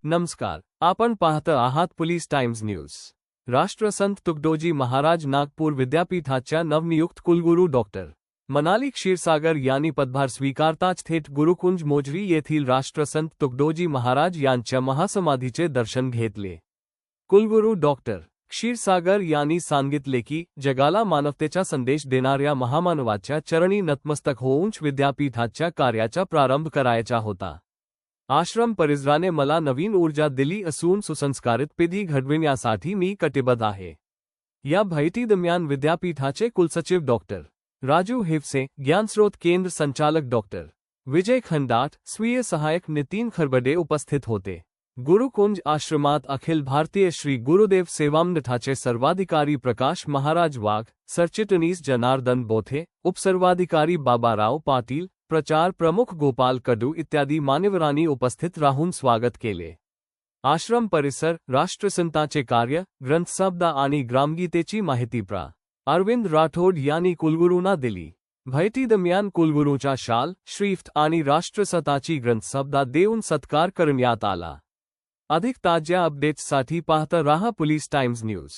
नमस्कार, आपण पाहत आहात पोलीस टाइम्स न्यूज। राष्ट्रसंत तुकडोजी महाराज नागपूर विद्यापीठाच्या नवनियुक्त कुलगुरू डॉक्टर मनाली क्षीरसागर यांनी पदभार स्वीकारताच थेट गुरुकुंज मोजरी येथील राष्ट्रसंत तुकडोजी महाराज यांच्या महासमाधीचे दर्शन घेतले। कुलगुरू डॉक्टर क्षीरसागर यांनी सांगितले की जगाला मानवतेचा संदेश देणाऱ्या महामानवाच्या चरणी नतमस्तक होऊन विद्यापीठाच्या कार्याचा प्रारंभ करायचा होता। आश्रम परिसराने मला नवीन ऊर्जा दिली असून सुसंस्कारित पिढी घडविण्यासाठी मी कटिबद्ध आहे। या भेटीदरम्यान विद्यापीठाचे कुलसचिव डॉक्टर राजू हिवसे, ज्ञानस्रोत केंद्र संचालक डॉक्टर विजय खंडाट, स्वीय सहायक नितीन खरबडे उपस्थित होते। गुरुकुंज आश्रमात अखिल भारतीय श्री गुरुदेव सेवामठाचे सर्वाधिकारी प्रकाश महाराज वाघ, सरचिटणीस जनार्दन बोथे, उपसर्वाधिकारी बाबाराव पाटील, प्रचार प्रमुख गोपाल कडू इत्यादी मान्यवरांनी उपस्थित राहून स्वागत केले। आश्रम परिसर, राष्ट्रसंतांचे कार्य, ग्रंथशब्द आणि ग्रामगीतेची माहिती प्रा. अरविंद राठोड यांनी कुलगुरूंना दिली। भेटीदरम्यान कुलगुरूंचा शाल, श्रीफ्ट आणि राष्ट्रसंतांची ग्रंथशब्द देऊन सत्कार करण्यात आला। अधिक ताज्या अपडेट्ससाठी पाहत रहा पोलीस टाइम्स न्यूज।